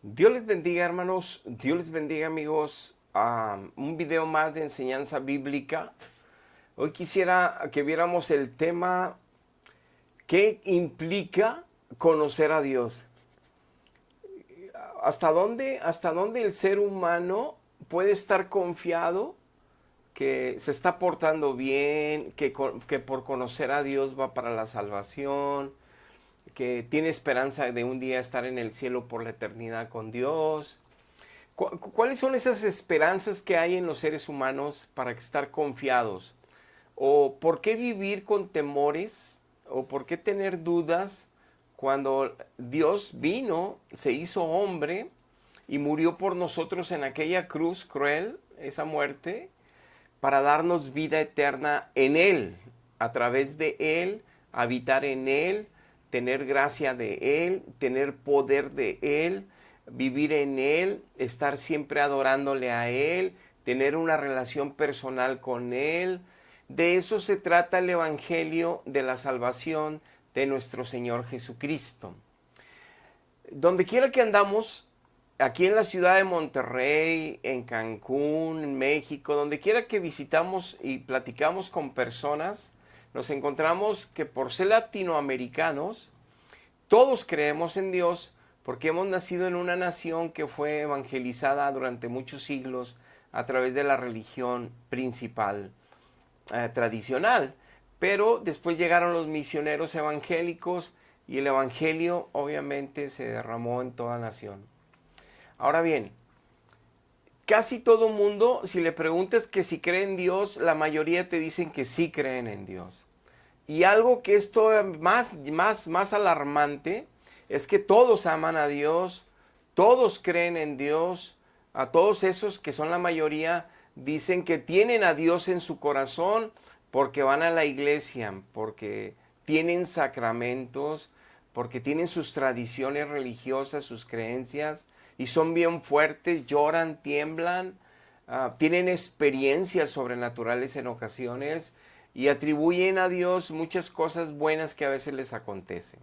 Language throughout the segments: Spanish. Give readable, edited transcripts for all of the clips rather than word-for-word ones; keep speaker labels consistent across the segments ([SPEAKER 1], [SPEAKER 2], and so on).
[SPEAKER 1] Dios les bendiga, hermanos. Dios les bendiga, amigos. Un video más de enseñanza bíblica. Hoy quisiera que viéramos el tema: ¿qué implica conocer a Dios? ¿Hasta dónde el ser humano puede estar confiado que se está portando bien, que por conocer a Dios va para la salvación, que tiene esperanza de un día estar en el cielo por la eternidad con Dios? ¿Cuáles son esas esperanzas que hay en los seres humanos para estar confiados? ¿O por qué vivir con temores? ¿O por qué tener dudas cuando Dios vino, se hizo hombre y murió por nosotros en aquella cruz cruel, esa muerte, para darnos vida eterna en Él, a través de Él, habitar en Él, tener gracia de Él, tener poder de Él, vivir en Él, estar siempre adorándole a Él, tener una relación personal con Él? De eso se trata el Evangelio de la salvación de nuestro Señor Jesucristo. Donde quiera que andamos, aquí en la ciudad de Monterrey, en Cancún, en México, donde quiera que visitamos y platicamos con personas, nos encontramos que por ser latinoamericanos, todos creemos en Dios porque hemos nacido en una nación que fue evangelizada durante muchos siglos a través de la religión principal, tradicional. Pero después llegaron los misioneros evangélicos y el evangelio obviamente se derramó en toda nación. Ahora bien, casi todo mundo, si le preguntas que si cree en Dios, la mayoría te dicen que sí creen en Dios. Y algo que es todavía más alarmante es que todos aman a Dios, todos creen en Dios. A todos esos que son la mayoría dicen que tienen a Dios en su corazón porque van a la iglesia, porque tienen sacramentos, porque tienen sus tradiciones religiosas, sus creencias, y son bien fuertes, lloran, tiemblan, tienen experiencias sobrenaturales en ocasiones y atribuyen a Dios muchas cosas buenas que a veces les acontecen.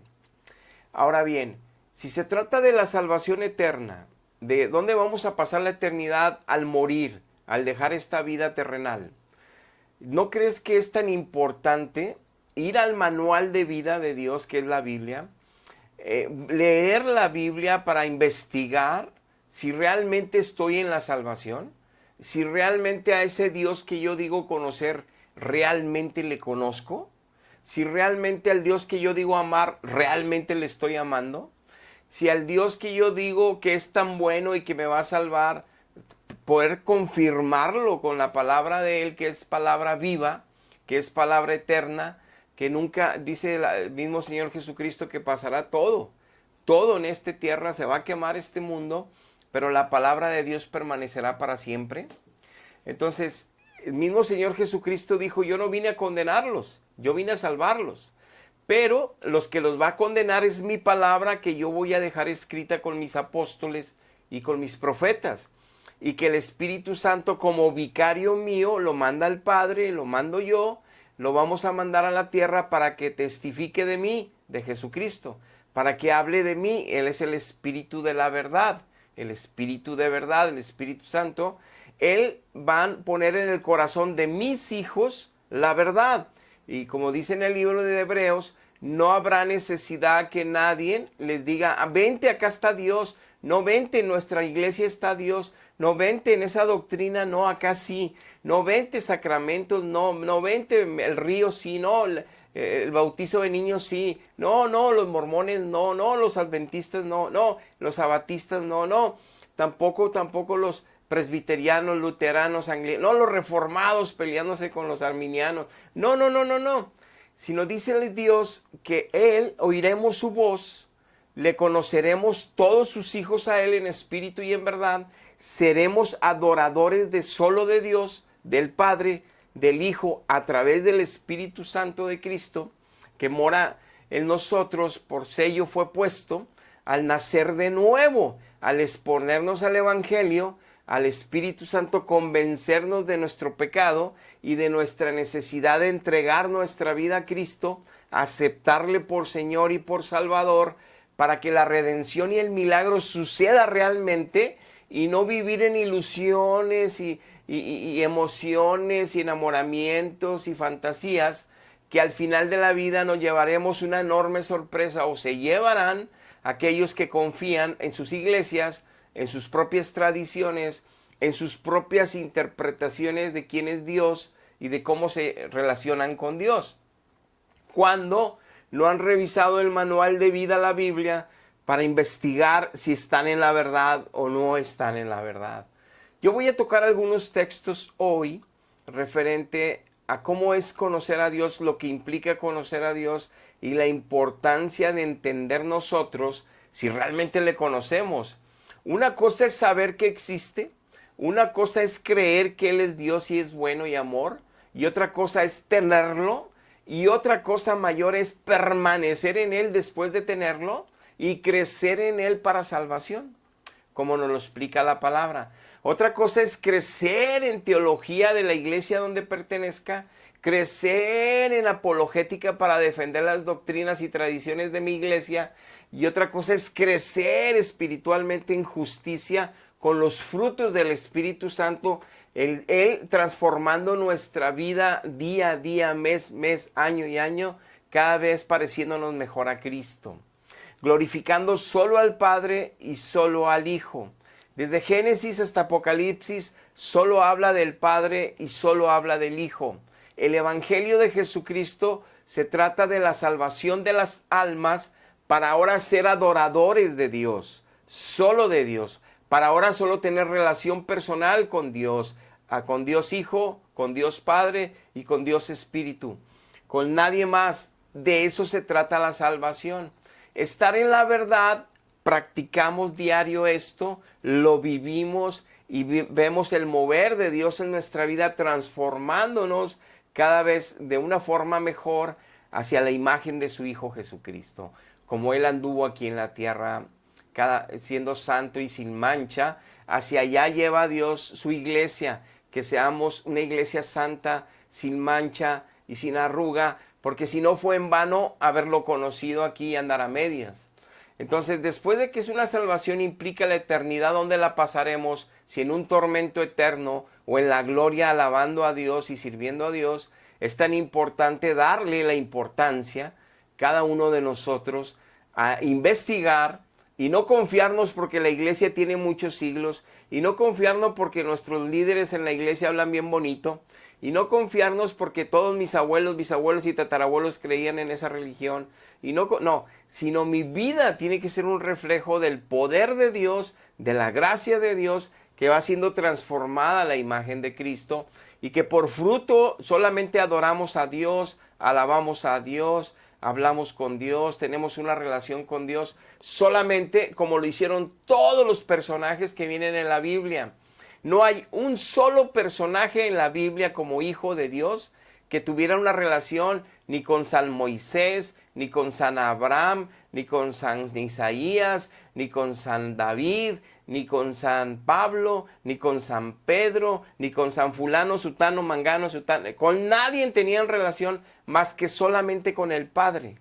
[SPEAKER 1] Ahora bien, si se trata de la salvación eterna, de dónde vamos a pasar la eternidad al morir, al dejar esta vida terrenal, ¿no crees que es tan importante ir al manual de vida de Dios, que es la Biblia? Leer la Biblia para investigar si realmente estoy en la salvación, si realmente a ese Dios que yo digo conocer, realmente le conozco, si realmente al Dios que yo digo amar, realmente le estoy amando, si al Dios que yo digo que es tan bueno y que me va a salvar, poder confirmarlo con la palabra de Él, que es palabra viva, que es palabra eterna, que nunca, dice el mismo Señor Jesucristo, que pasará todo. Todo en esta tierra, se va a quemar este mundo, pero la palabra de Dios permanecerá para siempre. Entonces, el mismo Señor Jesucristo dijo: yo no vine a condenarlos, yo vine a salvarlos. Pero los que los va a condenar es mi palabra, que yo voy a dejar escrita con mis apóstoles y con mis profetas. Y que el Espíritu Santo, como vicario mío, lo manda el Padre, lo mando yo, lo vamos a mandar a la tierra para que testifique de mí, de Jesucristo, para que hable de mí. Él es el Espíritu de la verdad, el Espíritu de verdad, el Espíritu Santo. Él va a poner en el corazón de mis hijos la verdad. Y como dice en el libro de Hebreos, no habrá necesidad que nadie les diga: vente, acá está Dios. No, vente, en nuestra iglesia está Dios. No, vente en esa doctrina, no, acá sí. No, vente sacramentos, no, no, vente el río, sí, no, el bautizo de niños, sí. No, no, los mormones, no, no, los adventistas, no, no, los abatistas, no, no. Tampoco los presbiterianos, luteranos, anglicanos, no, los reformados peleándose con los arminianos. No, no, no, no, no. Sino dice Dios que Él oiremos su voz, le conoceremos todos sus hijos a Él en espíritu y en verdad, seremos adoradores de solo de Dios, del Padre, del Hijo, a través del Espíritu Santo de Cristo, que mora en nosotros, por sello fue puesto, al nacer de nuevo, al exponernos al Evangelio, al Espíritu Santo convencernos de nuestro pecado y de nuestra necesidad de entregar nuestra vida a Cristo, aceptarle por Señor y por Salvador, para que la redención y el milagro suceda realmente y no vivir en ilusiones y emociones y enamoramientos y fantasías que al final de la vida nos llevaremos una enorme sorpresa o se llevarán aquellos que confían en sus iglesias, en sus propias tradiciones, en sus propias interpretaciones de quién es Dios y de cómo se relacionan con Dios, cuando no han revisado el manual de vida, la Biblia, para investigar si están en la verdad o no están en la verdad. Yo voy a tocar algunos textos hoy referente a cómo es conocer a Dios, lo que implica conocer a Dios y la importancia de entender nosotros si realmente le conocemos. Una cosa es saber que existe, una cosa es creer que Él es Dios y es bueno y amor, y otra cosa es tenerlo, y otra cosa mayor es permanecer en Él después de tenerlo y crecer en Él para salvación, como nos lo explica la palabra. Otra cosa es crecer en teología de la iglesia donde pertenezca, crecer en apologética para defender las doctrinas y tradiciones de mi iglesia, y otra cosa es crecer espiritualmente en justicia con los frutos del Espíritu Santo, Él transformando nuestra vida día a día, mes, año y año, cada vez pareciéndonos mejor a Cristo, glorificando solo al Padre y solo al Hijo. Desde Génesis hasta Apocalipsis solo habla del Padre y solo habla del Hijo. El Evangelio de Jesucristo se trata de la salvación de las almas para ahora ser adoradores de Dios, solo de Dios, para ahora solo tener relación personal con Dios Hijo, con Dios Padre y con Dios Espíritu, con nadie más. De eso se trata la salvación. Estar en la verdad, practicamos diario esto, lo vivimos y vemos el mover de Dios en nuestra vida transformándonos cada vez de una forma mejor hacia la imagen de su Hijo Jesucristo. Como Él anduvo aquí en la tierra, siendo santo y sin mancha, hacia allá lleva a Dios su iglesia, que seamos una iglesia santa, sin mancha y sin arruga, porque si no fue en vano haberlo conocido aquí y andar a medias. Entonces, después de que es una salvación implica la eternidad, ¿dónde la pasaremos? Si en un tormento eterno o en la gloria alabando a Dios y sirviendo a Dios, es tan importante darle la importancia, cada uno de nosotros, a investigar y no confiarnos porque la iglesia tiene muchos siglos, y no confiarnos porque nuestros líderes en la iglesia hablan bien bonito, y no confiarnos porque todos mis abuelos, bisabuelos y tatarabuelos creían en esa religión, y no, sino mi vida tiene que ser un reflejo del poder de Dios, de la gracia de Dios, que va siendo transformada a la imagen de Cristo, y que por fruto solamente adoramos a Dios, alabamos a Dios, hablamos con Dios, tenemos una relación con Dios, solamente como lo hicieron todos los personajes que vienen en la Biblia. No hay un solo personaje en la Biblia como hijo de Dios que tuviera una relación ni con San Moisés, ni con San Abraham, ni con San Isaías, ni con San David, ni con San Pablo, ni con San Pedro, ni con San fulano, sutano, mangano, sutano. Con nadie tenían relación más que solamente con el Padre.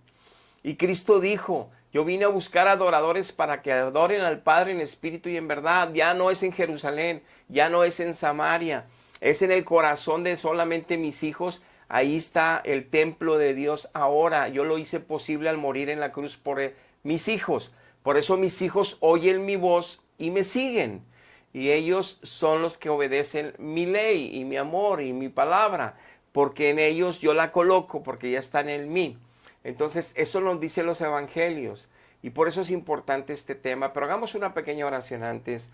[SPEAKER 1] Y Cristo dijo, yo vine a buscar adoradores para que adoren al Padre en espíritu y en verdad. Ya no es en Jerusalén, ya no es en Samaria, es en el corazón de solamente mis hijos. Ahí está el templo de Dios ahora. Yo lo hice posible al morir en la cruz por mis hijos. Por eso mis hijos oyen mi voz y me siguen. Y ellos son los que obedecen mi ley y mi amor y mi palabra. Porque en ellos yo la coloco, porque ya están en mí. Entonces, eso nos dice los evangelios. Y por eso es importante este tema. Pero hagamos una pequeña oración antes.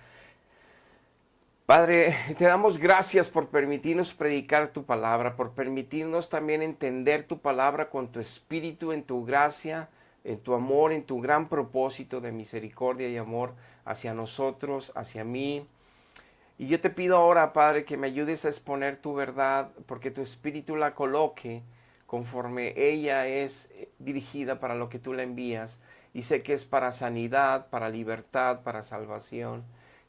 [SPEAKER 1] Padre, te damos gracias por permitirnos predicar tu palabra, por permitirnos también entender tu palabra con tu espíritu, en tu gracia, en tu amor, en tu gran propósito de misericordia y amor hacia nosotros, hacia mí. Y yo te pido ahora, Padre, que me ayudes a exponer tu verdad, porque tu espíritu la coloque conforme ella es dirigida para lo que tú la envías. Y sé que es para sanidad, para libertad, para salvación.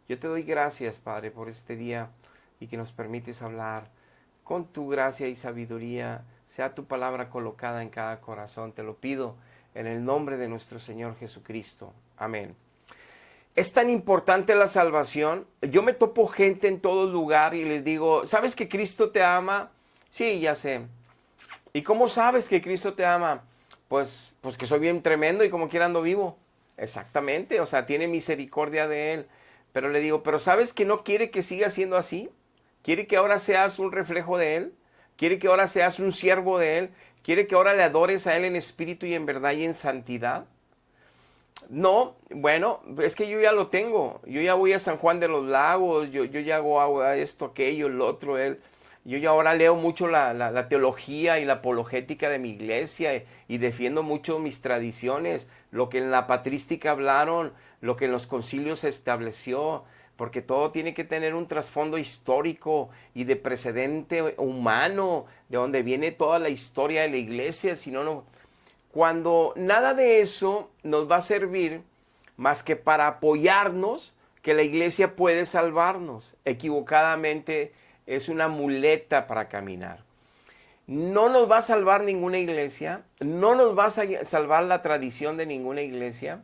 [SPEAKER 1] Yo te doy gracias, Padre, por este día y que nos permites hablar con tu gracia y sabiduría. Sea tu palabra colocada en cada corazón. Te lo pido en el nombre de nuestro Señor Jesucristo. Amén. Es tan importante la salvación. Yo me topo gente en todo lugar y les digo, ¿sabes que Cristo te ama? Sí, ya sé. ¿Y cómo sabes que Cristo te ama? Pues que soy bien tremendo y como quiera ando vivo. Exactamente, o sea, tiene misericordia de Él. Pero le digo, ¿pero sabes que no quiere que siga siendo así? ¿Quiere que ahora seas un reflejo de Él? ¿Quiere que ahora seas un siervo de Él? ¿Quiere que ahora le adores a Él en espíritu y en verdad y en santidad? No, bueno, es que yo ya lo tengo. Yo ya voy a San Juan de los Lagos, yo ya hago esto, aquello, el otro, él. Yo ya ahora leo mucho la teología y la apologética de mi iglesia y defiendo mucho mis tradiciones, lo que en la patrística hablaron, lo que en los concilios se estableció, porque todo tiene que tener un trasfondo histórico y de precedente humano, de donde viene toda la historia de la iglesia, si no, no. Cuando nada de eso nos va a servir más que para apoyarnos que la iglesia puede salvarnos. Equivocadamente es una muleta para caminar. No nos va a salvar ninguna iglesia, no nos va a salvar la tradición de ninguna iglesia.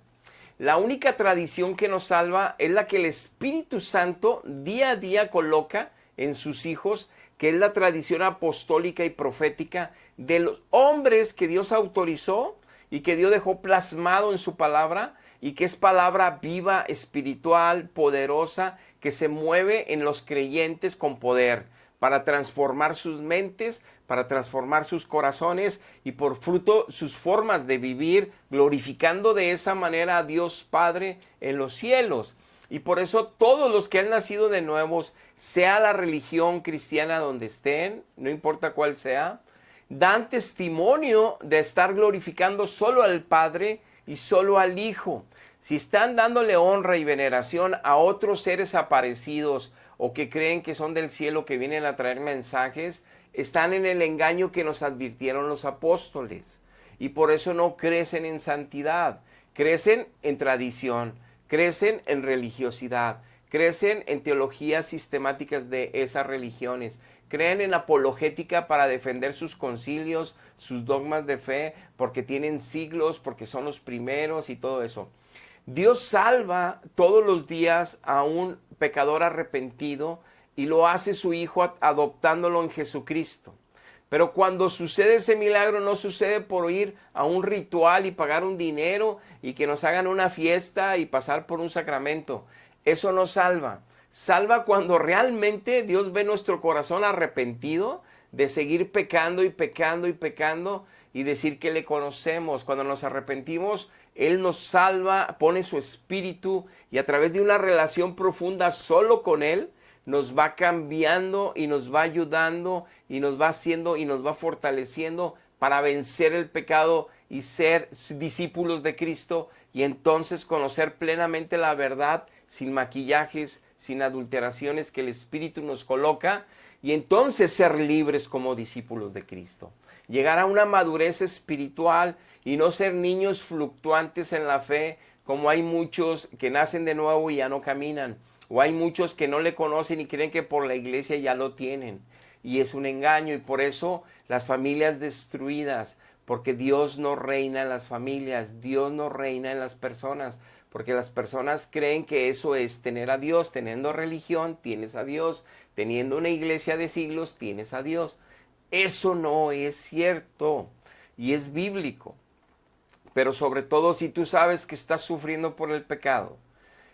[SPEAKER 1] La única tradición que nos salva es la que el Espíritu Santo día a día coloca en sus hijos, que es la tradición apostólica y profética de los hombres que Dios autorizó y que Dios dejó plasmado en su palabra y que es palabra viva, espiritual, poderosa, que se mueve en los creyentes con poder para transformar sus mentes, para transformar sus corazones y por fruto sus formas de vivir, glorificando de esa manera a Dios Padre en los cielos. Y por eso todos los que han nacido de nuevos, sea la religión cristiana donde estén, no importa cuál sea, dan testimonio de estar glorificando solo al Padre y solo al Hijo. Si están dándole honra y veneración a otros seres aparecidos o que creen que son del cielo, que vienen a traer mensajes, están en el engaño que nos advirtieron los apóstoles. Y por eso no crecen en santidad, crecen en tradición, crecen en religiosidad, crecen en teologías sistemáticas de esas religiones, creen en apologética para defender sus concilios, sus dogmas de fe, porque tienen siglos, porque son los primeros y todo eso. Dios salva todos los días a un pecador arrepentido y lo hace su hijo adoptándolo en Jesucristo. Pero cuando sucede ese milagro no sucede por ir a un ritual y pagar un dinero y que nos hagan una fiesta y pasar por un sacramento. Eso no salva. Salva cuando realmente Dios ve nuestro corazón arrepentido de seguir pecando y pecando y pecando y decir que le conocemos. Cuando nos arrepentimos, Él nos salva, pone su espíritu y a través de una relación profunda solo con Él, nos va cambiando y nos va ayudando y nos va haciendo y nos va fortaleciendo para vencer el pecado y ser discípulos de Cristo y entonces conocer plenamente la verdad sin maquillajes, sin adulteraciones que el Espíritu nos coloca y entonces ser libres como discípulos de Cristo. Llegar a una madurez espiritual y no ser niños fluctuantes en la fe como hay muchos que nacen de nuevo y ya no caminan. O hay muchos que no le conocen y creen que por la iglesia ya lo tienen. Y es un engaño y por eso las familias destruidas, porque Dios no reina en las familias, Dios no reina en las personas, porque las personas creen que eso es tener a Dios, teniendo religión, tienes a Dios, teniendo una iglesia de siglos, tienes a Dios. Eso no es cierto y es bíblico. Pero sobre todo si tú sabes que estás sufriendo por el pecado,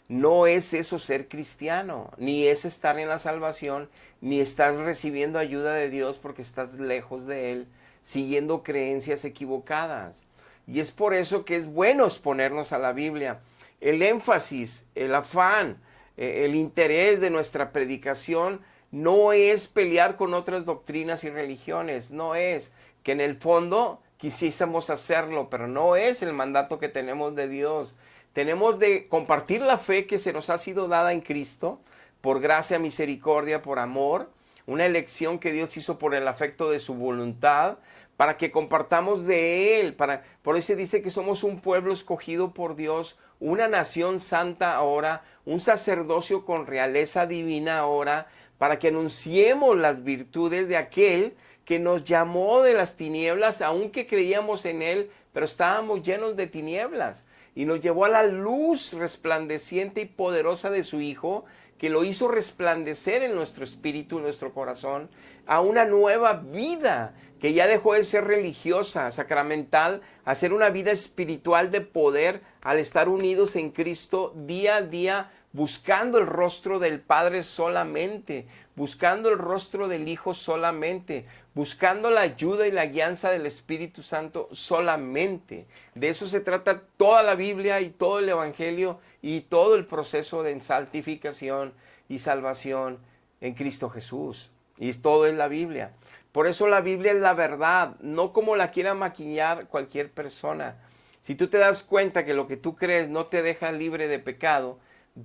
[SPEAKER 1] no es eso ser cristiano, ni es estar en la salvación, ni estás recibiendo ayuda de Dios porque estás lejos de Él, siguiendo creencias equivocadas. Y es por eso que es bueno exponernos a la Biblia. El énfasis, el afán, el interés de nuestra predicación no es pelear con otras doctrinas y religiones, no es que en el fondo quisiésemos hacerlo, pero no es el mandato que tenemos de Dios. Tenemos de compartir la fe que se nos ha sido dada en Cristo, por gracia, misericordia, por amor, una elección que Dios hizo por el afecto de su voluntad, para que compartamos de Él. Por eso dice que somos un pueblo escogido por Dios, una nación santa ahora, un sacerdocio con realeza divina ahora, para que anunciemos las virtudes de aquel que nos llamó de las tinieblas, aunque creíamos en Él, pero estábamos llenos de tinieblas. Y nos llevó a la luz resplandeciente y poderosa de su Hijo, que lo hizo resplandecer en nuestro espíritu, en nuestro corazón, a una nueva vida, que ya dejó de ser religiosa, sacramental, a ser una vida espiritual de poder, al estar unidos en Cristo día a día, buscando el rostro del Padre solamente, buscando el rostro del Hijo solamente, buscando la ayuda y la guianza del Espíritu Santo solamente. De eso se trata toda la Biblia y todo el Evangelio y todo el proceso de santificación y salvación en Cristo Jesús. Y todo es la Biblia. Por eso la Biblia es la verdad, no como la quiera maquillar cualquier persona. Si tú te das cuenta que lo que tú crees no te deja libre de pecado,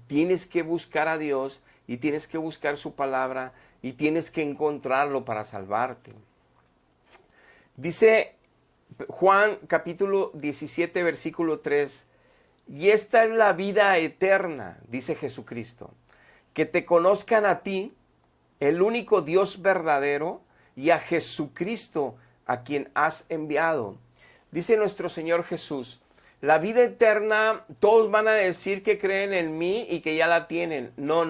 [SPEAKER 1] tienes que buscar a Dios y tienes que buscar su palabra y tienes que encontrarlo para salvarte. Dice Juan capítulo 17 versículo 3, y esta es la vida eterna, dice Jesucristo, que te conozcan a ti, el único Dios verdadero, y a Jesucristo a quien has enviado. Dice nuestro Señor Jesús, la vida eterna, todos van a decir que creen en mí y que ya la tienen. No.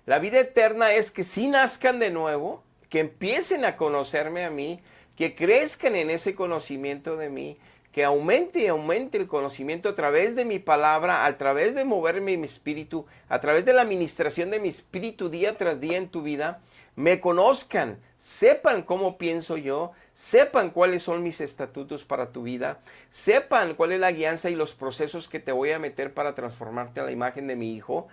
[SPEAKER 1] La vida eterna es que sí nazcan de nuevo, que empiecen a conocerme a mí, que crezcan en ese conocimiento de mí, que aumente y aumente el conocimiento a través de mi palabra, a través de moverme mi espíritu, a través de la administración de mi espíritu día tras día en tu vida, me conozcan, sepan cómo pienso yo, sepan cuáles son mis estatutos para tu vida, sepan cuál es la guianza y los procesos que te voy a meter para transformarte a la imagen de mi Hijo,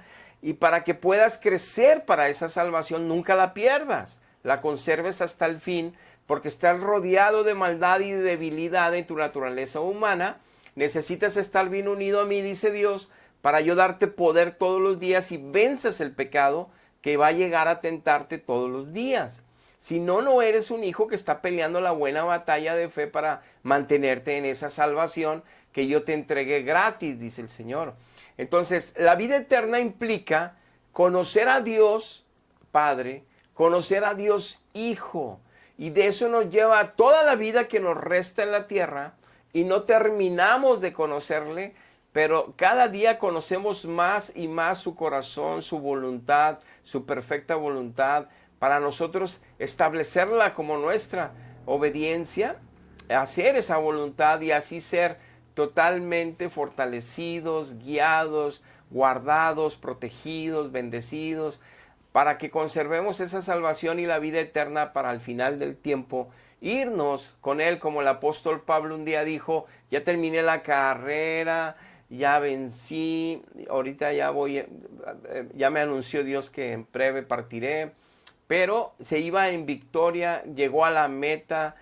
[SPEAKER 1] y para que puedas crecer para esa salvación, nunca la pierdas, la conserves hasta el fin, porque estás rodeado de maldad y de debilidad en tu naturaleza humana. Necesitas estar bien unido a mí, dice Dios, para yo darte poder todos los días y venzas el pecado que va a llegar a tentarte todos los días. Si no, no eres un hijo que está peleando la buena batalla de fe para mantenerte en esa salvación que yo te entregué gratis, dice el Señor. Entonces, la vida eterna implica conocer a Dios Padre, conocer a Dios Hijo, y de eso nos lleva toda la vida que nos resta en la tierra, y no terminamos de conocerle, pero cada día conocemos más y más su corazón, su voluntad, su perfecta voluntad, para nosotros establecerla como nuestra obediencia, hacer esa voluntad y así ser totalmente fortalecidos, guiados, guardados, protegidos, bendecidos, para que conservemos esa salvación y la vida eterna para al final del tiempo irnos con Él, como el apóstol Pablo un día dijo, ya terminé la carrera, ya vencí, ahorita ya me anunció Dios que en breve partiré, pero se iba en victoria, llegó a la meta,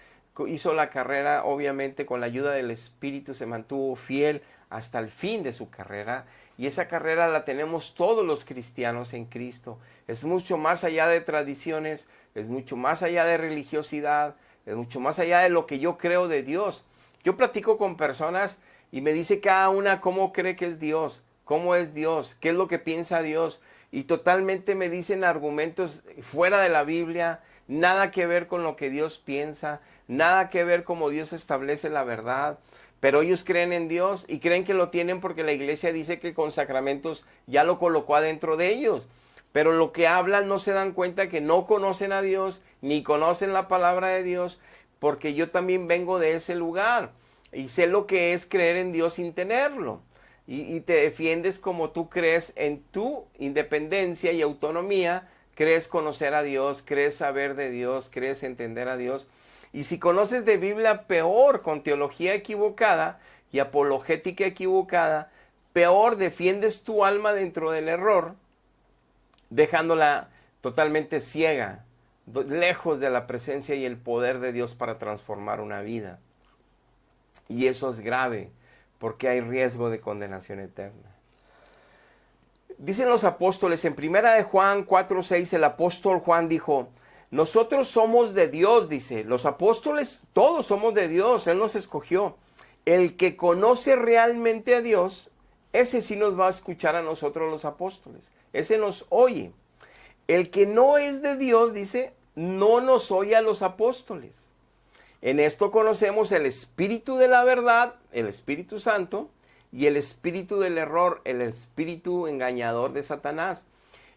[SPEAKER 1] hizo la carrera, obviamente con la ayuda del Espíritu se mantuvo fiel hasta el fin de su carrera, y esa carrera la tenemos todos los cristianos en Cristo. Es mucho más allá de tradiciones, es mucho más allá de religiosidad, es mucho más allá de lo que yo creo de Dios. Yo platico con personas y me dice cada una cómo cree que es Dios, cómo es Dios, qué es lo que piensa Dios, y totalmente me dicen argumentos fuera de la Biblia, nada que ver con lo que Dios piensa, nada que ver cómo Dios establece la verdad, pero ellos creen en Dios y creen que lo tienen porque la iglesia dice que con sacramentos ya lo colocó adentro de ellos, pero lo que hablan no se dan cuenta que no conocen a Dios, ni conocen la palabra de Dios, porque yo también vengo de ese lugar y sé lo que es creer en Dios sin tenerlo. Y te defiendes como tú crees en tu independencia y autonomía, crees conocer a Dios, crees saber de Dios, crees entender a Dios. Y si conoces de Biblia, peor, con teología equivocada y apologética equivocada, peor, defiendes tu alma dentro del error, dejándola totalmente ciega, lejos de la presencia y el poder de Dios para transformar una vida. Y eso es grave, porque hay riesgo de condenación eterna. Dicen los apóstoles, en 1 de Juan 4:6, el apóstol Juan dijo, nosotros somos de Dios, dice, los apóstoles todos somos de Dios, Él nos escogió. El que conoce realmente a Dios, ese sí nos va a escuchar a nosotros los apóstoles, ese nos oye. El que no es de Dios, dice, no nos oye a los apóstoles. En esto conocemos el espíritu de la verdad, el Espíritu Santo, y el espíritu del error, el espíritu engañador de Satanás.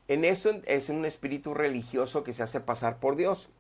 [SPEAKER 1] En esto es un espíritu religioso que se hace pasar por Dios.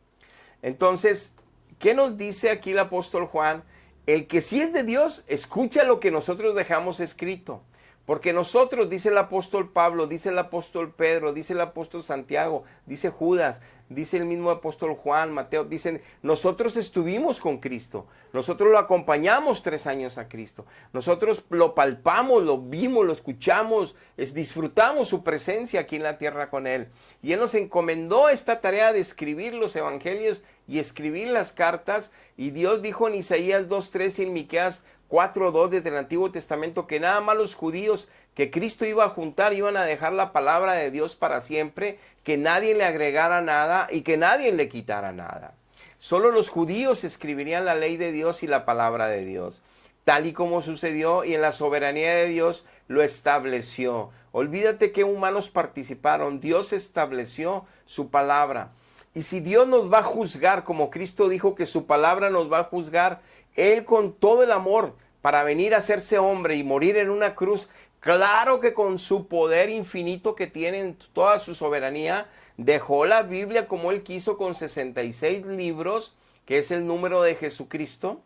[SPEAKER 1] Entonces, ¿qué nos dice aquí el apóstol Juan? El que sí es de Dios, escucha lo que nosotros dejamos escrito. Porque nosotros, dice el apóstol Pablo, dice el apóstol Pedro, dice el apóstol Santiago, dice Judas, dice el mismo apóstol Juan, Mateo, dicen, nosotros estuvimos con Cristo, nosotros lo acompañamos 3 años a Cristo, nosotros lo palpamos, lo vimos, lo escuchamos, disfrutamos su presencia aquí en la tierra con Él. Y Él nos encomendó esta tarea de escribir los evangelios y escribir las cartas, y Dios dijo en Isaías 2:3 y en Miqueas 4:2 desde el Antiguo Testamento que nada más los judíos que Cristo iba a juntar iban a dejar la palabra de Dios para siempre, que nadie le agregara nada y que nadie le quitara nada. Solo los judíos escribirían la ley de Dios y la palabra de Dios, tal y como sucedió, y en la soberanía de Dios lo estableció. Olvídate que humanos participaron, Dios estableció su palabra. Y si Dios nos va a juzgar, como Cristo dijo que su palabra nos va a juzgar, Él con todo el amor para venir a hacerse hombre y morir en una cruz, claro que con su poder infinito que tiene en toda su soberanía, dejó la Biblia como Él quiso con 66 libros, que es el número de Jesucristo,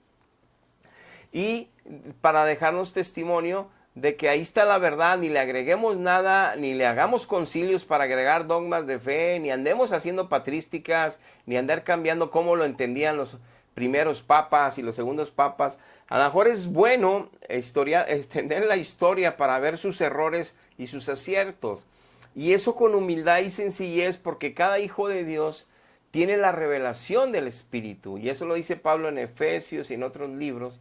[SPEAKER 1] y para dejarnos testimonio de que ahí está la verdad, ni le agreguemos nada, ni le hagamos concilios para agregar dogmas de fe, ni andemos haciendo patrísticas, ni andar cambiando cómo lo entendían los primeros papas y los segundos papas. A lo mejor es bueno extender la historia para ver sus errores y sus aciertos. Y eso con humildad y sencillez, porque cada hijo de Dios tiene la revelación del Espíritu. Y eso lo dice Pablo en Efesios y en otros libros,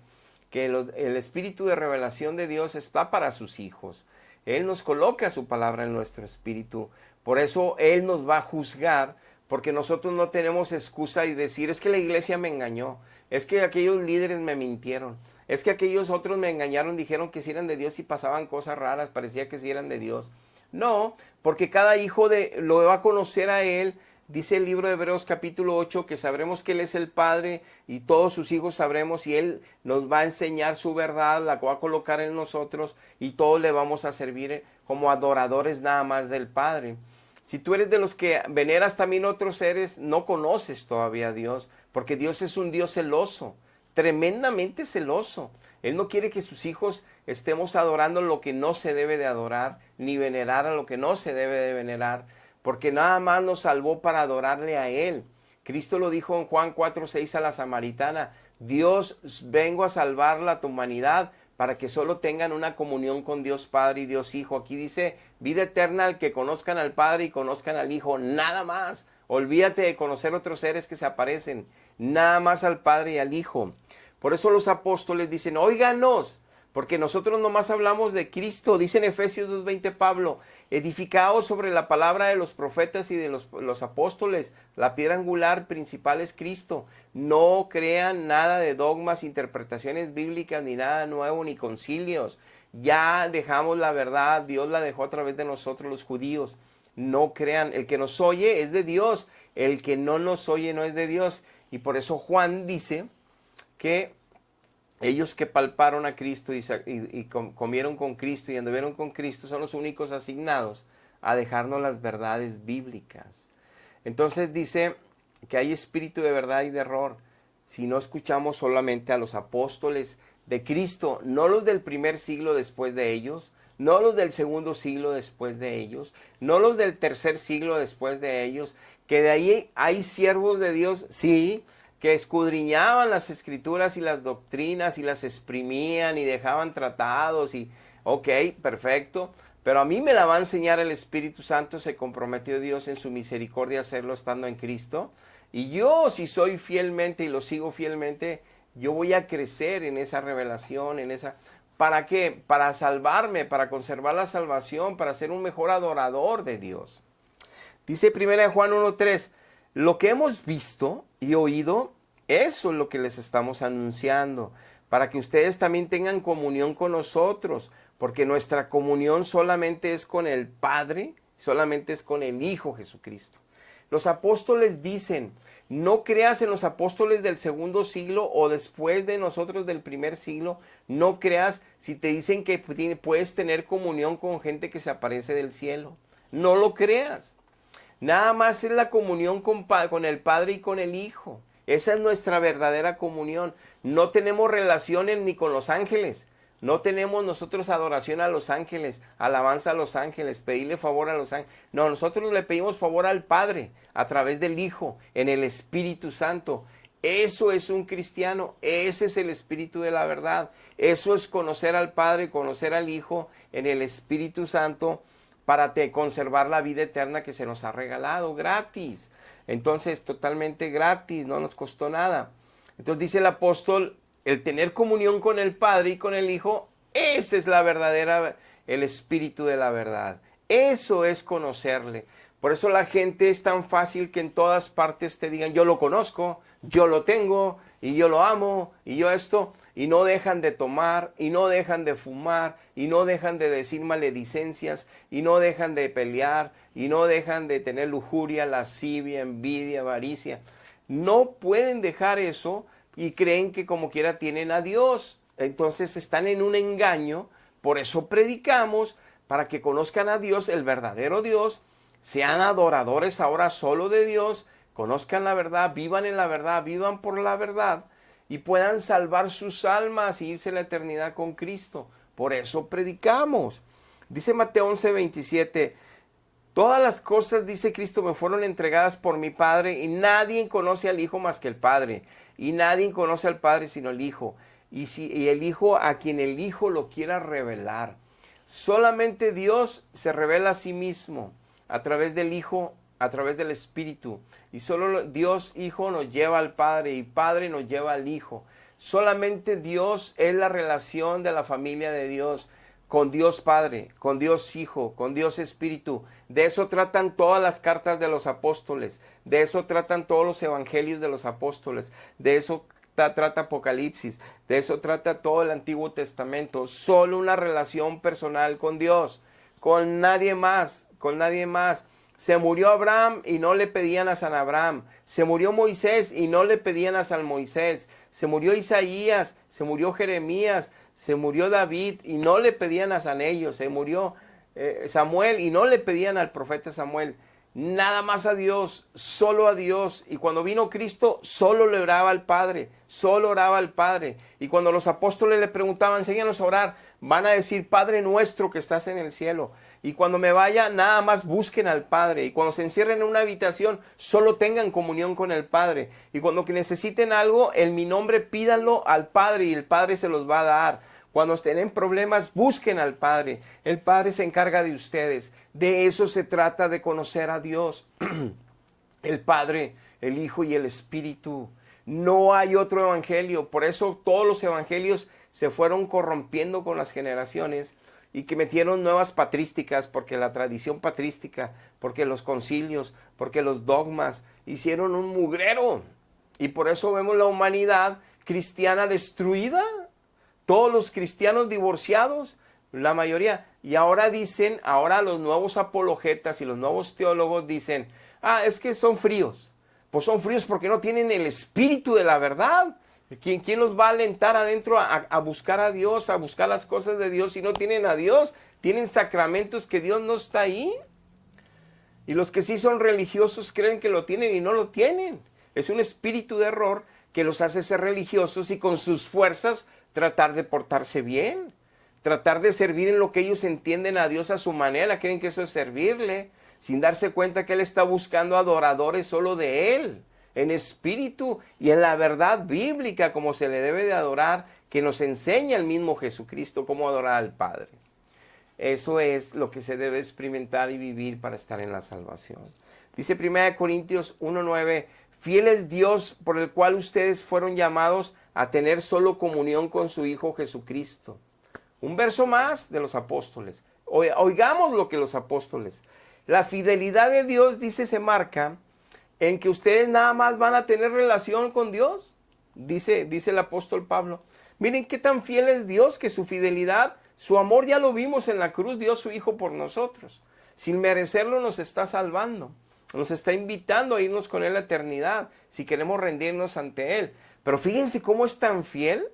[SPEAKER 1] que el espíritu de revelación de Dios está para sus hijos. Él nos coloca su palabra en nuestro espíritu. Por eso Él nos va a juzgar, porque nosotros no tenemos excusa y decir, es que la iglesia me engañó, es que aquellos líderes me mintieron, es que aquellos otros me engañaron, dijeron que sí eran de Dios y pasaban cosas raras, parecía que sí eran de Dios. No, porque cada hijo lo va a conocer a Él. Dice el libro de Hebreos capítulo 8 que sabremos que Él es el Padre y todos sus hijos sabremos, y Él nos va a enseñar su verdad, la va a colocar en nosotros y todos le vamos a servir como adoradores nada más del Padre. Si tú eres de los que veneras también otros seres, no conoces todavía a Dios, porque Dios es un Dios celoso, tremendamente celoso. Él no quiere que sus hijos estemos adorando lo que no se debe de adorar, ni venerar a lo que no se debe de venerar, porque nada más nos salvó para adorarle a Él. Cristo lo dijo en Juan 4:6 a la samaritana, Dios, vengo a salvar a tu humanidad para que solo tengan una comunión con Dios Padre y Dios Hijo. Aquí dice, vida eterna al que conozcan al Padre y conozcan al Hijo, nada más. Olvídate de conocer otros seres que se aparecen, nada más al Padre y al Hijo. Por eso los apóstoles dicen, óiganos, porque nosotros nomás hablamos de Cristo. Dice en Efesios 2:20 Pablo, edificados sobre la palabra de los profetas y de los apóstoles, la piedra angular principal es Cristo. No crean nada de dogmas, interpretaciones bíblicas, ni nada nuevo, ni concilios. Ya dejamos la verdad, Dios la dejó a través de nosotros los judíos. No crean, el que nos oye es de Dios, el que no nos oye no es de Dios. Y por eso Juan dice que ellos que palparon a Cristo y comieron con Cristo y anduvieron con Cristo son los únicos asignados a dejarnos las verdades bíblicas. Entonces dice que hay espíritu de verdad y de error si no escuchamos solamente a los apóstoles de Cristo, no los del primer siglo después de ellos, no los del segundo siglo después de ellos, no los del tercer siglo después de ellos, que de ahí hay siervos de Dios, sí, que escudriñaban las escrituras y las doctrinas y las exprimían y dejaban tratados y, ok, perfecto, pero a mí me la va a enseñar el Espíritu Santo, se comprometió Dios en su misericordia a hacerlo estando en Cristo, y yo si soy fielmente y lo sigo fielmente, yo voy a crecer en esa revelación, en esa... ¿Para qué? Para salvarme, para conservar la salvación, para ser un mejor adorador de Dios. Dice 1 Juan 1:3, lo que hemos visto y oído, eso es lo que les estamos anunciando, para que ustedes también tengan comunión con nosotros, porque nuestra comunión solamente es con el Padre, solamente es con el Hijo Jesucristo. Los apóstoles dicen, no creas en los apóstoles del segundo siglo o después de nosotros del primer siglo. No creas si te dicen que puedes tener comunión con gente que se aparece del cielo. No lo creas. Nada más es la comunión con el Padre y con el Hijo. Esa es nuestra verdadera comunión. No tenemos relaciones ni con los ángeles. No tenemos nosotros adoración a los ángeles, alabanza a los ángeles, pedirle favor a los ángeles. No, nosotros le pedimos favor al Padre a través del Hijo, en el Espíritu Santo. Eso es un cristiano, ese es el Espíritu de la verdad. Eso es conocer al Padre, conocer al Hijo en el Espíritu Santo para conservar la vida eterna que se nos ha regalado gratis. Entonces, totalmente gratis, no nos costó nada. Entonces dice el apóstol, el tener comunión con el Padre y con el Hijo, esa es la verdadera, el Espíritu de la verdad. Eso es conocerle. Por eso la gente es tan fácil que en todas partes te digan, yo lo conozco, yo lo tengo, y yo lo amo, y yo esto, y no dejan de tomar, y no dejan de fumar, y no dejan de decir maledicencias, y no dejan de pelear, y no dejan de tener lujuria, lascivia, envidia, avaricia. No pueden dejar eso y creen que como quiera tienen a Dios. Entonces están en un engaño. Por eso predicamos, para que conozcan a Dios, el verdadero Dios, sean adoradores ahora solo de Dios, conozcan la verdad, vivan en la verdad, vivan por la verdad y puedan salvar sus almas y irse a la eternidad con Cristo. Por eso predicamos. Dice Mateo 11:27, todas las cosas, dice Cristo, me fueron entregadas por mi Padre y nadie conoce al Hijo más que el Padre. Y nadie conoce al Padre sino el Hijo. Y el Hijo a quien el Hijo lo quiera revelar. Solamente Dios se revela a sí mismo a través del Hijo, a través del Espíritu. Y solo Dios Hijo nos lleva al Padre y Padre nos lleva al Hijo. Solamente Dios es la relación de la familia de Dios con Dios Padre, con Dios Hijo, con Dios Espíritu. De eso tratan todas las cartas de los apóstoles, de eso tratan todos los evangelios de los apóstoles, de eso trata Apocalipsis, de eso trata todo el Antiguo Testamento. Solo una relación personal con Dios, con nadie más, con nadie más. Se murió Abraham y no le pedían a San Abraham. Se murió Moisés y no le pedían a San Moisés. Se murió Isaías, se murió Jeremías, se murió David y no le pedían a San ellos. Se murió Samuel y no le pedían al profeta Samuel. Nada más a Dios, solo a Dios. Y cuando vino Cristo, solo le oraba al Padre, solo oraba al Padre. Y cuando los apóstoles le preguntaban, enséñanos a orar, van a decir, Padre nuestro que estás en el cielo. Y cuando me vaya, nada más busquen al Padre. Y cuando se encierren en una habitación, solo tengan comunión con el Padre. Y cuando que necesiten algo, en mi nombre pídanlo al Padre y el Padre se los va a dar. Cuando estén en problemas, busquen al Padre. El Padre se encarga de ustedes. De eso se trata, de conocer a Dios. El Padre, el Hijo y el Espíritu. No hay otro evangelio. Por eso todos los evangelios se fueron corrompiendo con las generaciones y que metieron nuevas patrísticas, porque la tradición patrística, porque los concilios, porque los dogmas hicieron un mugrero. Y por eso vemos la humanidad cristiana destruida. Todos los cristianos divorciados, la mayoría. Y ahora dicen, ahora los nuevos apologetas y los nuevos teólogos dicen, es que son fríos. Pues son fríos porque no tienen el espíritu de la verdad. ¿Quién los va a alentar adentro a buscar a Dios, a buscar las cosas de Dios si no tienen a Dios? Tienen sacramentos que Dios no está ahí. Y los que sí son religiosos creen que lo tienen y no lo tienen. Es un espíritu de error que los hace ser religiosos y con sus fuerzas tratar de portarse bien, tratar de servir en lo que ellos entienden a Dios a su manera. Creen que eso es servirle, sin darse cuenta que Él está buscando adoradores solo de Él, en espíritu y en la verdad bíblica, como se le debe de adorar, que nos enseña el mismo Jesucristo cómo adorar al Padre. Eso es lo que se debe experimentar y vivir para estar en la salvación. Dice 1 Corintios 1:9, fiel es Dios por el cual ustedes fueron llamados a tener solo comunión con su Hijo Jesucristo. Un verso más de los apóstoles. Oigamos lo que los apóstoles. La fidelidad de Dios, dice, se marca en que ustedes nada más van a tener relación con Dios. Dice el apóstol Pablo. Miren qué tan fiel es Dios, que su fidelidad, su amor ya lo vimos en la cruz, dio su Hijo por nosotros. Sin merecerlo nos está salvando. Nos está invitando a irnos con Él a la eternidad, si queremos rendirnos ante Él. Pero fíjense cómo es tan fiel,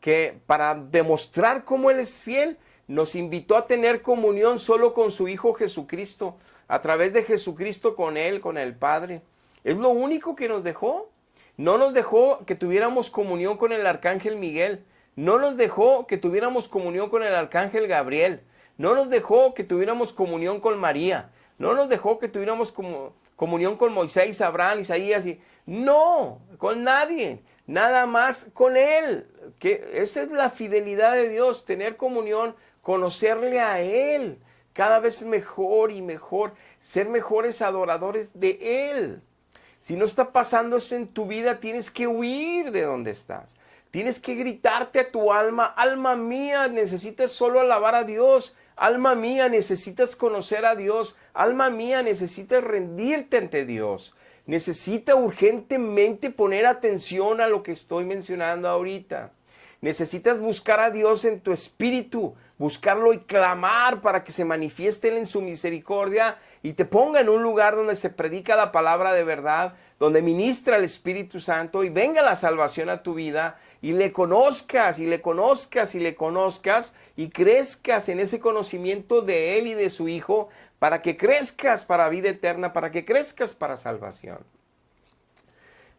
[SPEAKER 1] que para demostrar cómo Él es fiel, nos invitó a tener comunión solo con su Hijo Jesucristo, a través de Jesucristo con Él, con el Padre. Es lo único que nos dejó. No nos dejó que tuviéramos comunión con el Arcángel Miguel. No nos dejó que tuviéramos comunión con el Arcángel Gabriel. No nos dejó que tuviéramos comunión con María. No nos dejó que tuviéramos comunión con Moisés, Abraham, Isaías. No, con nadie. Nada más con Él. Que esa es la fidelidad de Dios, tener comunión, conocerle a Él cada vez mejor y mejor, ser mejores adoradores de Él. Si no está pasando eso en tu vida, tienes que huir de donde estás. Tienes que gritarte a tu alma: alma mía, necesitas solo alabar a Dios. Alma mía, necesitas conocer a Dios. Alma mía, necesitas rendirte ante Dios. Necesita urgentemente poner atención a lo que estoy mencionando ahorita. Necesitas buscar a Dios en tu espíritu, buscarlo y clamar para que se manifieste Él en su misericordia y te ponga en un lugar donde se predica la palabra de verdad, donde ministra el Espíritu Santo y venga la salvación a tu vida y le conozcas y le conozcas y le conozcas y crezcas en ese conocimiento de Él y de su Hijo, para que crezcas para vida eterna, para que crezcas para salvación.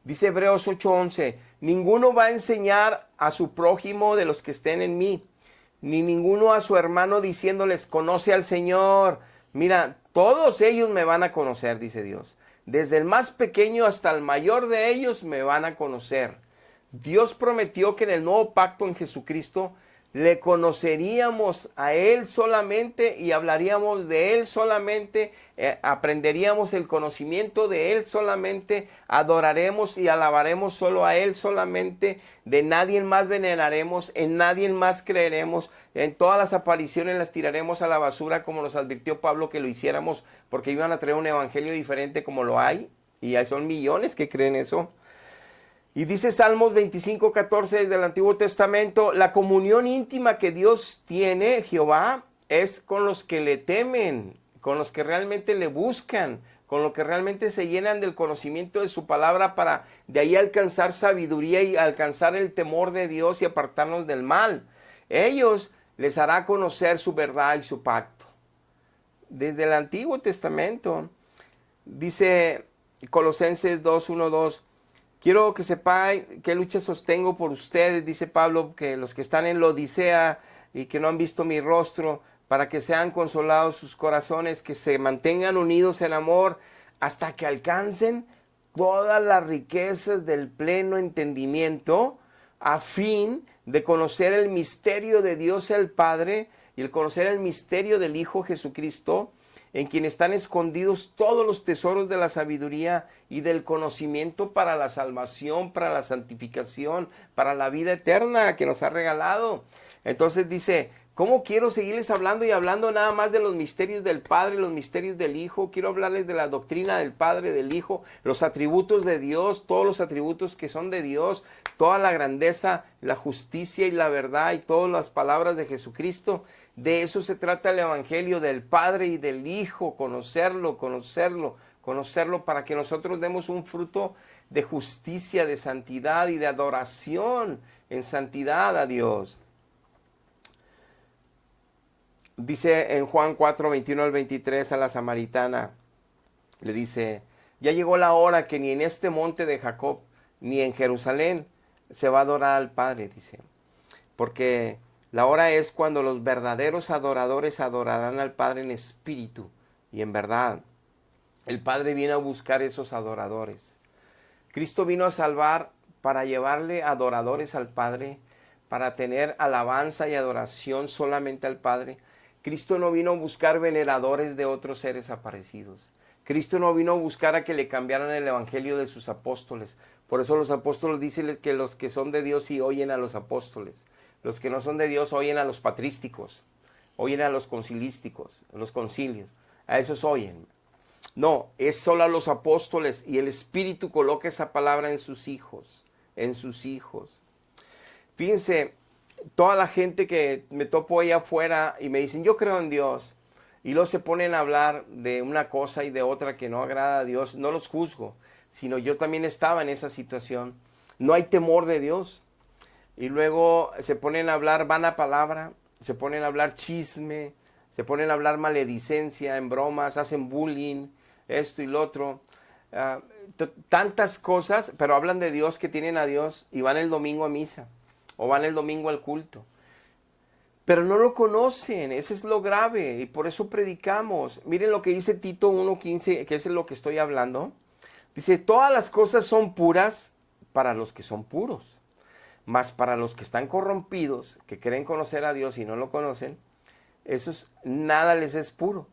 [SPEAKER 1] Dice Hebreos 8:11, ninguno va a enseñar a su prójimo de los que estén en mí, ni ninguno a su hermano diciéndoles, conoce al Señor. Mira, todos ellos me van a conocer, dice Dios. Desde el más pequeño hasta el mayor de ellos me van a conocer. Dios prometió que en el nuevo pacto en Jesucristo le conoceríamos a Él solamente y hablaríamos de Él solamente, aprenderíamos el conocimiento de Él solamente, adoraremos y alabaremos solo a Él solamente, de nadie más veneraremos, en nadie más creeremos, en todas las apariciones las tiraremos a la basura, como nos advirtió Pablo que lo hiciéramos, porque iban a traer un evangelio diferente como lo hay, y son millones que creen eso. Y dice Salmos 25:14 desde el Antiguo Testamento, la comunión íntima que Dios tiene, Jehová, es con los que le temen, con los que realmente le buscan, con los que realmente se llenan del conocimiento de su palabra para de ahí alcanzar sabiduría y alcanzar el temor de Dios y apartarnos del mal. Ellos les hará conocer su verdad y su pacto. Desde el Antiguo Testamento, dice Colosenses 2:1-2, quiero que sepáis qué lucha sostengo por ustedes, dice Pablo, que los que están en la Odisea y que no han visto mi rostro, para que sean consolados sus corazones, que se mantengan unidos en amor hasta que alcancen todas las riquezas del pleno entendimiento, a fin de conocer el misterio de Dios el Padre y el conocer el misterio del Hijo Jesucristo, en quien están escondidos todos los tesoros de la sabiduría y del conocimiento para la salvación, para la santificación, para la vida eterna que nos ha regalado. Entonces dice, ¿cómo quiero seguirles hablando y hablando nada más de los misterios del Padre, los misterios del Hijo? Quiero hablarles de la doctrina del Padre, del Hijo, los atributos de Dios, todos los atributos que son de Dios, toda la grandeza, la justicia y la verdad y todas las palabras de Jesucristo. De eso se trata el Evangelio, del Padre y del Hijo, conocerlo para que nosotros demos un fruto de justicia, de santidad y de adoración en santidad a Dios. Dice en Juan 4:21-23 a la samaritana, le dice, ya llegó la hora que ni en este monte de Jacob, ni en Jerusalén se va a adorar al Padre, dice, porque la hora es cuando los verdaderos adoradores adorarán al Padre en espíritu y en verdad. El Padre viene a buscar esos adoradores. Cristo vino a salvar para llevarle adoradores al Padre, para tener alabanza y adoración solamente al Padre. Cristo no vino a buscar veneradores de otros seres aparecidos. Cristo no vino a buscar a que le cambiaran el evangelio de sus apóstoles. Por eso los apóstoles dicen que los que son de Dios sí oyen a los apóstoles. Los que no son de Dios oyen a los patrísticos, oyen a los concilísticos, a los concilios. A esos oyen. No, es solo a los apóstoles, y el Espíritu coloca esa palabra en sus hijos, en sus hijos. Fíjense, toda la gente que me topo allá afuera y me dicen, yo creo en Dios. y luego se ponen a hablar de una cosa y de otra que no agrada a Dios, no los juzgo, sino yo también estaba en esa situación. No hay temor de Dios. Y luego se ponen a hablar vana palabra, se ponen a hablar chisme, se ponen a hablar maledicencia, en bromas, hacen bullying, esto y lo otro. Tantas cosas, pero hablan de Dios, que tienen a Dios, y van el domingo a misa, o van el domingo al culto. Pero no lo conocen, eso es lo grave, y por eso predicamos. Miren lo que dice Tito 1:15, que es lo que estoy hablando. Dice, todas las cosas son puras para los que son puros, mas para los que están corrompidos, que creen conocer a Dios y no lo conocen, esos nada les es puro,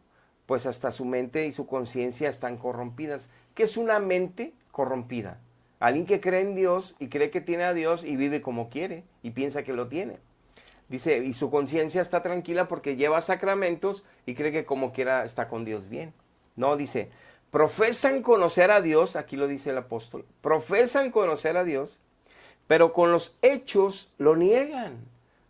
[SPEAKER 1] pues hasta su mente y su conciencia están corrompidas. ¿Qué es una mente corrompida? Alguien que cree en Dios y cree que tiene a Dios y vive como quiere y piensa que lo tiene. Dice, y su conciencia está tranquila porque lleva sacramentos y cree que como quiera está con Dios bien. No, dice, profesan conocer a Dios, aquí lo dice el apóstol, profesan conocer a Dios, pero con los hechos lo niegan.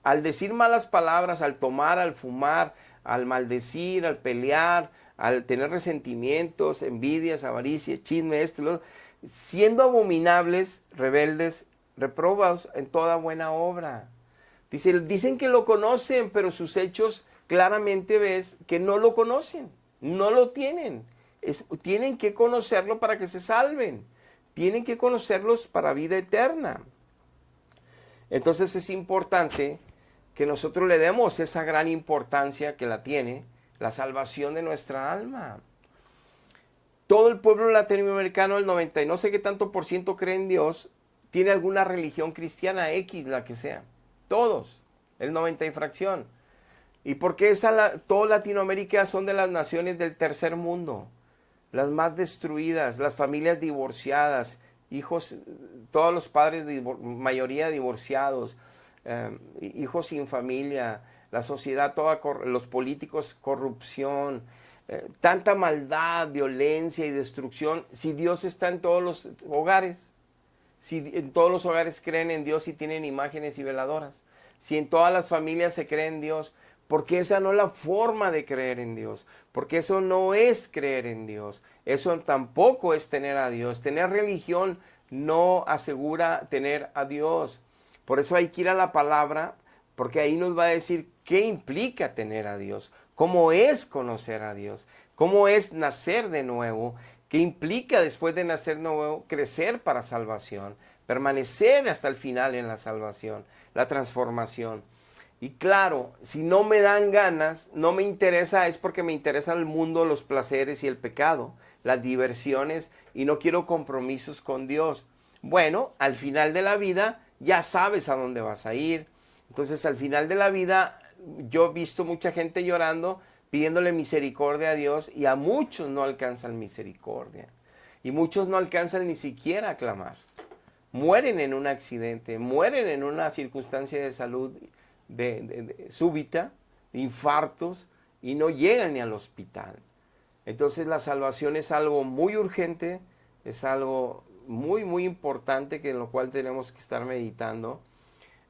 [SPEAKER 1] Al decir malas palabras, al tomar, al fumar, al maldecir, al pelear, al tener resentimientos, envidias, avaricia, chisme, esto y lo otro, siendo abominables, rebeldes, reprobados en toda buena obra. Dicen que lo conocen, pero sus hechos claramente ves que no lo conocen, no lo tienen. Tienen que conocerlo para que se salven. Tienen que conocerlos para vida eterna. Entonces es importante que nosotros le demos esa gran importancia que la tiene la salvación de nuestra alma. Todo el pueblo latinoamericano, el 90 y no sé qué tanto por ciento cree en Dios, tiene alguna religión cristiana X, la que sea. Todos, el 90 y fracción. ¿Y por qué toda Latinoamérica son de las naciones del tercer mundo? Las más destruidas, las familias divorciadas, hijos, todos los padres, mayoría divorciados, hijos sin familia, la sociedad toda, los políticos, corrupción, tanta maldad, violencia y destrucción. Si Dios está en todos los hogares, si en todos los hogares creen en Dios y tienen imágenes y veladoras, si en todas las familias se cree en Dios, porque esa no es la forma de creer en Dios, porque eso no es creer en Dios, eso tampoco es tener a Dios. Tener religión no asegura tener a Dios. Por eso hay que ir a la palabra, porque ahí nos va a decir qué implica tener a Dios, cómo es conocer a Dios, cómo es nacer de nuevo, qué implica después de nacer de nuevo crecer para salvación, permanecer hasta el final en la salvación, la transformación. Y claro, si no me dan ganas, no me interesa, es porque me interesa el mundo, los placeres y el pecado, las diversiones, y no quiero compromisos con Dios. Bueno, al final de la vida ya sabes a dónde vas a ir. Entonces, al final de la vida, yo he visto mucha gente llorando, pidiéndole misericordia a Dios, y a muchos no alcanzan misericordia. Y muchos no alcanzan ni siquiera a clamar. Mueren en un accidente, mueren en una circunstancia de salud súbita, de infartos, y no llegan ni al hospital. Entonces la salvación es algo muy urgente, es algo muy, muy importante en lo cual tenemos que estar meditando.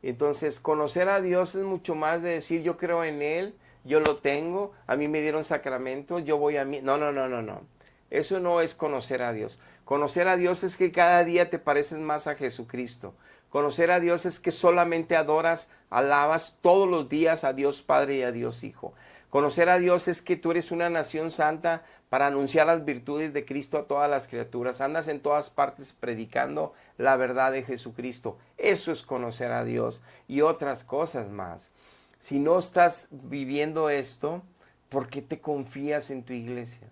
[SPEAKER 1] Entonces conocer a Dios es mucho más de decir yo creo en Él, yo lo tengo, a mí me dieron sacramentos, yo voy a mí. No. Eso no es conocer a Dios. Conocer a Dios es que cada día te pareces más a Jesucristo. Conocer a Dios es que solamente adoras, alabas todos los días a Dios Padre y a Dios Hijo. Conocer a Dios es que tú eres una nación santa para anunciar las virtudes de Cristo a todas las criaturas. Andas en todas partes predicando la verdad de Jesucristo. Eso es conocer a Dios y otras cosas más. Si no estás viviendo esto, ¿por qué te confías en tu iglesia?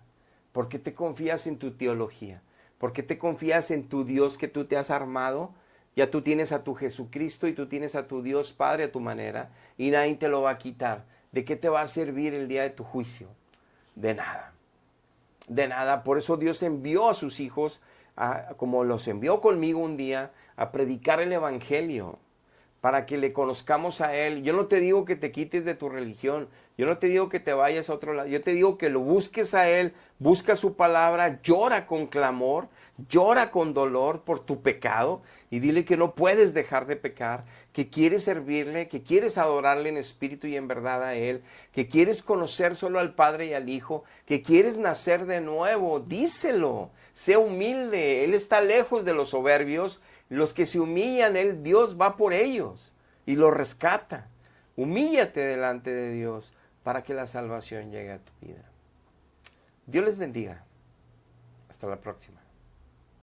[SPEAKER 1] ¿Por qué te confías en tu teología? ¿Por qué te confías en tu Dios que tú te has armado? Ya tú tienes a tu Jesucristo y tú tienes a tu Dios Padre a tu manera y nadie te lo va a quitar. ¿De qué te va a servir el día de tu juicio? De nada. De nada. Por eso Dios envió a sus hijos, como los envió conmigo un día, a predicar el Evangelio, para que le conozcamos a Él. Yo no te digo que te quites de tu religión, Yo no te digo que te vayas a otro lado, yo te digo que lo busques a Él, busca su palabra, llora con clamor, llora con dolor por tu pecado y dile que no puedes dejar de pecar, que quieres servirle, que quieres adorarle en espíritu y en verdad a Él, que quieres conocer solo al Padre y al Hijo, que quieres nacer de nuevo. Díselo, sé humilde, Él está lejos de los soberbios, los que se humillan, Dios va por ellos y los rescata. Humíllate delante de Dios para que la salvación llegue a tu vida. Dios les bendiga. Hasta la próxima.